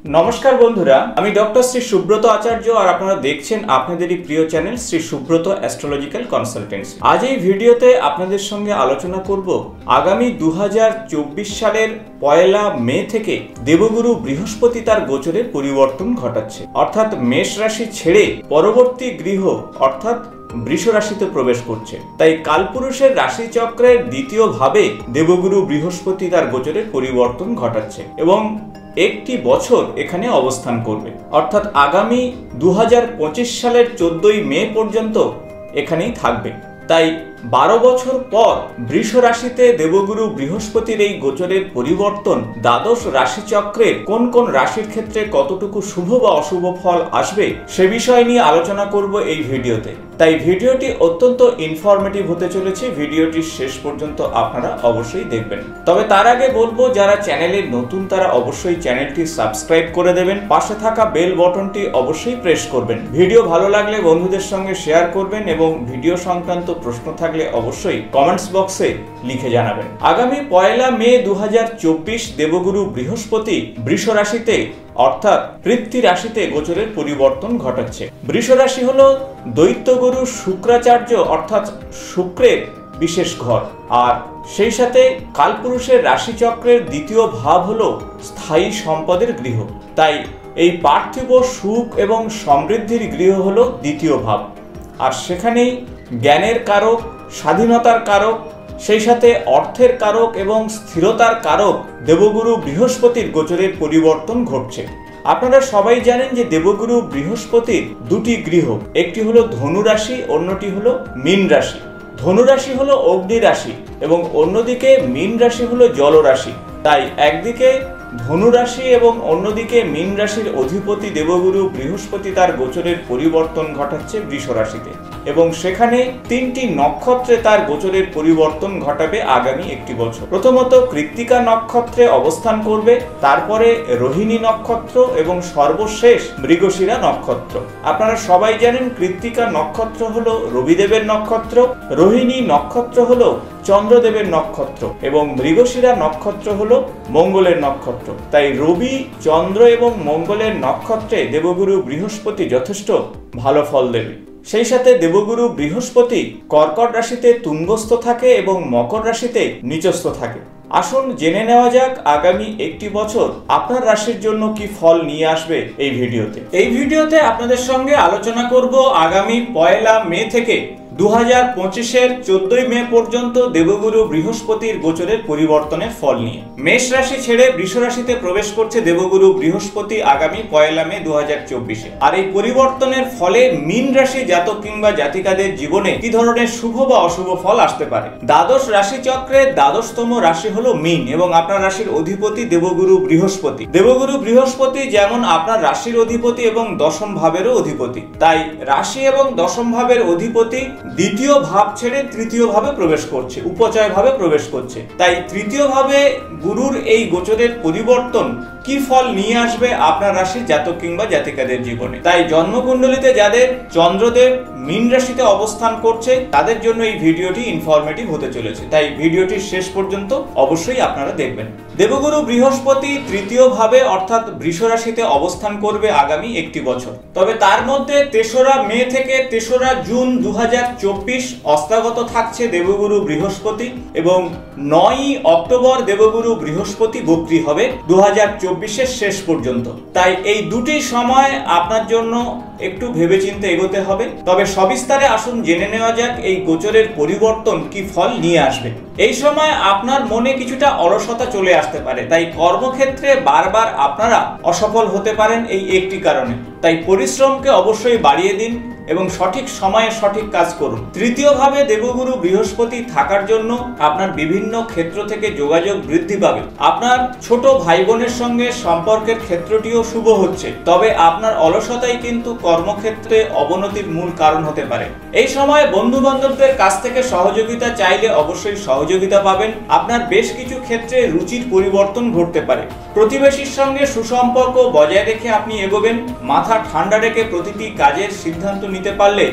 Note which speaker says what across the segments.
Speaker 1: নমস্কার বন্ধুরা, আমি ডক্টর শ্রী সুব্রত আচার্য আর আপনারা দেখছেন আপনাদেরই প্রিয় channel Shri Subrata astrological consultancy. আজ এই ভিডিওতে আপনাদের সঙ্গে আলোচনা করব আগামী 2024 সালের 1 মে থেকে দেবগুরু বৃহস্পতি তার গোচরে পরিবর্তন ঘটাচ্ছে, অর্থাৎ মেষ রাশি ছেড়ে পরবর্তী গৃহ অর্থাৎ বৃষ রাশিতে প্রবেশ করছে। তাই কালপুরুষের রাশিচক্রের দ্বিতীয় ভাবে দেবগুরু বৃহস্পতি তার গোচরের পরিবর্তন ঘটাচ্ছে এবং একটি বছর এখানে অবস্থান করবে, অর্থাৎ আগামী 2025 সালের 14 মে পর্যন্ত এখানেই থাকবে। তাই 12 বছর পর বৃষ রাশিতে দেবগুরু বৃহস্পতির এই গোচরের পরিবর্তন দ্বাদশ রাশিচক্রের কোন কোন রাশির ক্ষেত্রে কতটুকু শুভ বা অশুভ ফল আসবে সে বিষয় নিয়ে আলোচনা করব এই ভিডিওতে। তাই ভিডিওটি অত্যন্ত ইনফরমেটিভ হতে চলেছে, ভিডিওটি শেষ পর্যন্ত আপনারা অবশ্যই দেখবেন। তবে তার আগে বলবো, যারা চ্যানেলে নতুন তারা অবশ্যই চ্যানেলটি সাবস্ক্রাইব করে দেবেন, পাশে থাকা বেল বাটনটি অবশ্যই প্রেস করবেন। ভিডিও ভালো লাগলে বন্ধুদের সঙ্গে শেয়ার করবেন এবং ভিডিও সংক্রান্ত প্রশ্ন থাকলে অবশ্যই কমেন্টস বক্সে লিখে জানাবেন। আগামী 1 মে 2024 দেবগুরু বৃহস্পতি বৃষ রাশিতে অর্থাৎ পৃথ্বী রাশিতে গোচরের পরিবর্তন ঘটাচ্ছে। বৃষ রাশি হলো দৈত্যগুরু শুক্রাচার্য অর্থাৎ শুক্রের বিশেষ ঘর, আর সেই সাথে কালপুরুষের রাশিচক্রের দ্বিতীয় ভাব হলো স্থায়ী সম্পদের গৃহ। তাই এই পার্থিব সুখ এবং সমৃদ্ধির গৃহ হলো দ্বিতীয় ভাব, আর সেখানেই জ্ঞানের কারক, স্বাধীনতার কারক, সেই সাথে অর্থের কারক এবং স্থিরতার কারক দেবগুরু বৃহস্পতির গোচরের পরিবর্তন ঘটছে। আপনারা সবাই জানেন যে দেবগুরু বৃহস্পতির দুটি গৃহ, একটি হলো ধনু রাশি, অন্যটি হলো মীন রাশি। ধনু রাশি হলো অগ্নি রাশি এবং অন্যদিকে মীন রাশি হলো জল রাশি। তাই একদিকে ধনু রাশি এবং অন্যদিকে মীন রাশির অধিপতি দেবগুরু বৃহস্পতি তার গোচরের পরিবর্তন ঘটাচ্ছে বৃষ রাশিতে এবং সেখানে 3টি নক্ষত্রে তার গোচরের পরিবর্তন ঘটাবে আগামী একটি বছর। প্রথমত কৃত্তিকা নক্ষত্রে অবস্থান করবে, তারপরে রোহিণী নক্ষত্র এবং সর্বশেষ মৃগশিরা নক্ষত্র। আপনারা সবাই জানেন কৃত্তিকা নক্ষত্র হলো রবিদেবের নক্ষত্র, রোহিণী নক্ষত্র হলো চন্দ্রদেবের নক্ষত্র এবং মৃগশিরা নক্ষত্র হলো মঙ্গলের নক্ষত্র। তাই রবি, চন্দ্র এবং মঙ্গলের নক্ষত্রে দেবগুরু বৃহস্পতি যথেষ্ট ভালো ফল দেবে। সেই সাথে দেবগুরু বৃহস্পতি কর্কট রাশিতে তুঙ্গস্থ থাকে এবং মকর রাশিতে নিচস্থ থাকে। আসুন জেনে নেওয়া যাক আগামী একটি বছর আপনার রাশির জন্য কি ফল নিয়ে আসবে এই ভিডিওতে। এই ভিডিওতে আপনাদের সঙ্গে আলোচনা করব আগামী 1 মে থেকে 2025-এর 14 মে পর্যন্ত দেবগুরু বৃহস্পতির গোচরের পরিবর্তনের ফল নিয়ে। মেষ রাশি ছেড়ে বৃষ রাশিতে প্রবেশ করছে দেবগুরু বৃহস্পতি আগামী 1 মে 2024-এ। আর এই পরিবর্তনের ফলে মীন রাশি জাতক কিংবা জাতিকাদের জীবনে কি ধরনের শুভ বা অশুভ ফল আসতে পারে। দ্বাদশ রাশিচক্রের দ্বাদশতম রাশি হলো মীন এবং আপনার রাশির অধিপতি দেবগুরু বৃহস্পতি। দেবগুরু বৃহস্পতি যেমন আপনার রাশির অধিপতি এবং দশম ভাবেরও অধিপতি, তাই রাশি এবং দশম ভাবের অধিপতি দ্বিতীয় ভাব ছেড়ে তৃতীয় ভাবে প্রবেশ করছে, উপচয় ভাবে প্রবেশ করছে। তাই তৃতীয় ভাবে গুরুর এই গোচরের পরিবর্তন কি ফল নিয়ে আসবে আপনার রাশির জাতক কিংবা জাতিকাদের জীবনে। তাই জন্মকুণ্ডলিতে যাদের চন্দ্রদেব মীন রাশিতে অবস্থান করছে তাদের জন্য এই ভিডিওটি ইনফরমেটিভ হতে চলেছে, তাই ভিডিওটি শেষ পর্যন্ত অবশ্যই আপনারা দেখবেন। দেবগুরু বৃহস্পতি তৃতীয় ভাবে অর্থাৎ বৃষ রাশিতে অবস্থান করবে আগামী একটি বছর। তবে তার মধ্যে 3রা মে থেকে 3রা জুন 2024 অস্তাগত থাকছে দেবগুরু বৃহস্পতি এবং 9ই অক্টোবর দেবগুরু বৃহস্পতি বক্রী হবে 2024-এর শেষ পর্যন্ত। তাই এই দুটি সময় আপনার জন্য একটু ভেবেচিন্তে এগোতে হবে। তবে সবিস্তারে আসুন জেনে নেওয়া যাক এই গোচরের পরিবর্তন কি ফল নিয়ে আসবে। এই সময় আপনার মনে কিছুটা অলসতা চলে আসতে পারে, তাই কর্মক্ষেত্রে বারবার আপনারা অসফল হতে পারেন এই একটি কারণে। তাই পরিশ্রমকে অবশ্যই বাড়িয়ে দিন এবং সঠিক সময়ে সঠিক কাজ করুন। তৃতীয় ভাবে দেবগুরু বৃহস্পতি থাকার জন্য আপনার বিভিন্ন ক্ষেত্র থেকে যোগাযোগ বৃদ্ধি পাবে। আপনার ছোট ভাই বোনের সঙ্গে সম্পর্কের ক্ষেত্রটিও শুভ হচ্ছে, তবে আপনার অলসতাই কিন্তু কর্মক্ষেত্রে অবনতির মূল কারণ হতে পারে। এই সময় বন্ধু বান্ধবদের কাছ থেকে সহযোগিতা চাইলে অবশ্যই সহযোগিতা পাবেন। আপনার বেশ কিছু ক্ষেত্রে রুচির পরিবর্তন ঘটতে পারে। প্রতিবেশীর সঙ্গে সুসম্পর্ক বজায় রেখে আপনি এগোবেন। মাথা ঠান্ডা রেখে প্রতিটি কাজের সিদ্ধান্ত নিতে পারলে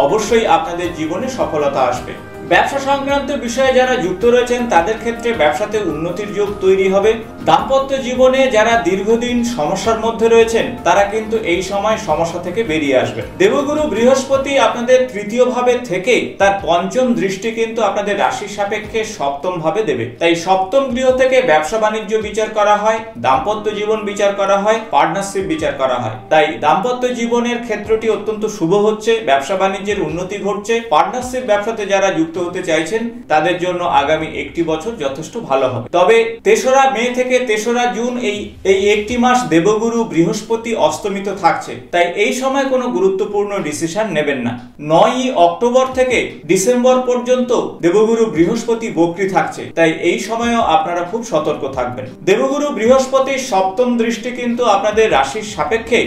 Speaker 1: অবশ্যই আপনাদের জীবনে সফলতা আসবে। ব্যবসা সংক্রান্ত বিষয়ে যারা যুক্ত রয়েছেন তাদের ক্ষেত্রে ব্যবসাতে উন্নতির যোগ তৈরি হবে। দাম্পত্য জীবনে যারা দীর্ঘদিন সমস্যার মধ্যে রয়েছেন তারা কিন্তু এই সময় সমস্যা থেকে বেরিয়ে আসবে। দেবগুরু বৃহস্পতি আপনাদের তৃতীয় ভাবে থেকে তার পঞ্চম দৃষ্টি কিন্তু আপনাদের রাশির সাপেক্ষে সপ্তম ভাবে দেবে। তাই সপ্তম গৃহ থেকে ব্যবসা বাণিজ্য বিচার করা হয়, দাম্পত্য জীবন বিচার করা হয়, পার্টনারশিপ বিচার করা হয়। তাই দাম্পত্য জীবনের ক্ষেত্রটি অত্যন্ত শুভ হচ্ছে, ব্যবসা বাণিজ্যের উন্নতি ঘটছে। পার্টনারশিপ ব্যবসাতে যারা যুক্ত হতে চাইছেন তাদের জন্য আগামী একটি বছর যথেষ্ট ভালো হবে। তবে ৩রা মে থেকে ৩রা জুন এই একটি মাস দেবগুরু বৃহস্পতি অস্তমিত থাকছে, তাই এই সময় কোনো গুরুত্বপূর্ণ ডিসিশন নেবেন না। ৯ই অক্টোবর থেকে ডিসেম্বর পর্যন্ত দেবগুরু বৃহস্পতি বক্রী থাকছে, তাই এই সময়ও আপনারা খুব সতর্ক থাকবেন। দেবগুরু বৃহস্পতির সপ্তম দৃষ্টি কিন্তু আপনাদের রাশির সাপেক্ষে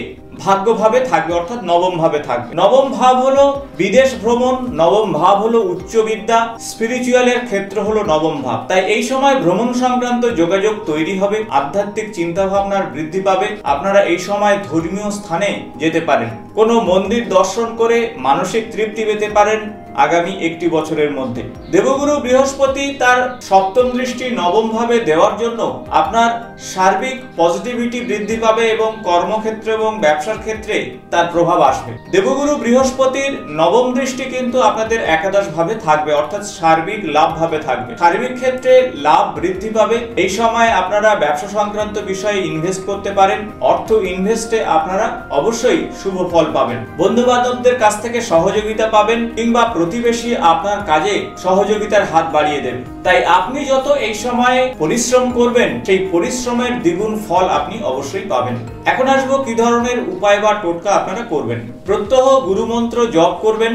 Speaker 1: ভাগ্যভাবে থাকবে, অর্থাৎ নবম ভাবে থাকবে। নবম ভাব হলো বিদেশ ভ্রমণ, নবম ভাব হলো উচ্চ বিদ্যা, স্পিরিচুয়ালের ক্ষেত্র হলো নবম ভাব। তাই এই সময় ভ্রমণ সংক্রান্ত যোগাযোগ তৈরি হবে, আধ্যাত্মিক চিন্তা ভাবনার বৃদ্ধি পাবে। আপনারা এই সময় ধর্মীয় স্থানে যেতে পারেন, কোনো মন্দির দর্শন করে মানসিক তৃপ্তি পেতে পারেন আগামী একটি বছরের মধ্যে। দেবগুরু বৃহস্পতি তার সপ্তম দৃষ্টি নবম ভাবে দেওয়ার জন্য আপনার সার্বিক পজিটিভিটি বৃদ্ধি পাবে এবং কর্মক্ষেত্র এবং ব্যবসার ক্ষেত্রে তার প্রভাব আসবে। দেবগুরু বৃহস্পতির নবম দৃষ্টি কিন্তু আপনাদের একাদশ ভাবে থাকবে, অর্থাৎ সার্বিক লাভ ভাবে থাকবে। সার্বিক ক্ষেত্রে লাভ বৃদ্ধি পাবে। এই সময় আপনারা ব্যবসা সংক্রান্ত বিষয়ে ইনভেস্ট করতে পারেন। অর্থ ইনভেস্টে আপনারা অবশ্যই শুভ ফল পাবেন। বন্ধু বান্ধবদের কাছ থেকে সহযোগিতা পাবেন, কিংবা প্রতিবেশী আপনার কাজে সহযোগিতার হাত বাড়িয়ে দেবে। তাই আপনি যত এই সময়ে পরিশ্রম করবেন সেই পরিশ্রমের দ্বিগুণ ফল আপনি অবশ্যই পাবেন। এখন আসবো কি ধরনের উপায় বা টোটকা আপনারা করবেন। প্রত্যহ গুরু মন্ত্র জপ করবেন।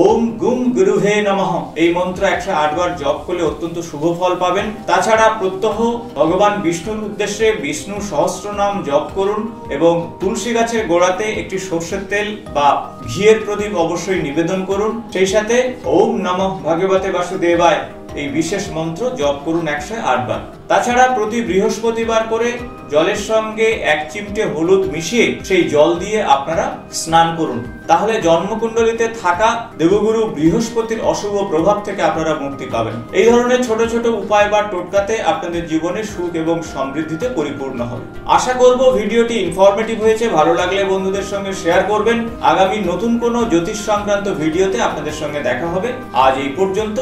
Speaker 1: ওম গুং গুরুহে নমঃ এই মন্ত্র 108 বার জপ করলে অত্যন্ত শুভ ফল পাবেন। তাছাড়া প্রত্যহ ভগবান বিষ্ণুর উদ্দেশ্যে বিষ্ণু সহস্রনাম জপ করুন এবং তুলসী গাছের গোড়াতে একটি সরষের তেল বা ঘিয়ের প্রদীপ অবশ্যই নিবেদন করুন। সেই সাথে ওম নমঃ ভগবতে বাসুদেবায় এই বিশেষ মন্ত্র জপ করুন 108 বার। তাছাড়া প্রতি বৃহস্পতিবার করে জলের সঙ্গে 1 চিমটে হলুদ মিশিয়ে সেই জল দিয়ে আপনারা স্নান করুন। তাহলে জন্মকুণ্ডলিতে থাকা দেবগুরু বৃহস্পতির অশুভ প্রভাব থেকে আপনারা মুক্তি পাবেন। এই ধরনের ছোট ছোট উপায় বা টোটকাতে আপনাদের জীবনে সুখ এবং সমৃদ্ধিতে পরিপূর্ণ হবে। আশা করব ভিডিওটি ইনফরমেটিভ হয়েছে। ভালো লাগলে বন্ধুদের সঙ্গে শেয়ার করবেন। আগামী নতুন কোনো জ্যোতিষ সংক্রান্ত ভিডিওতে আপনাদের সঙ্গে দেখা হবে। আজ এই পর্যন্ত।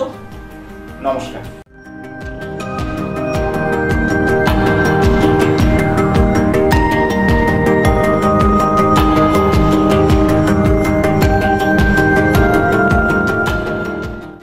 Speaker 1: নমস্কার।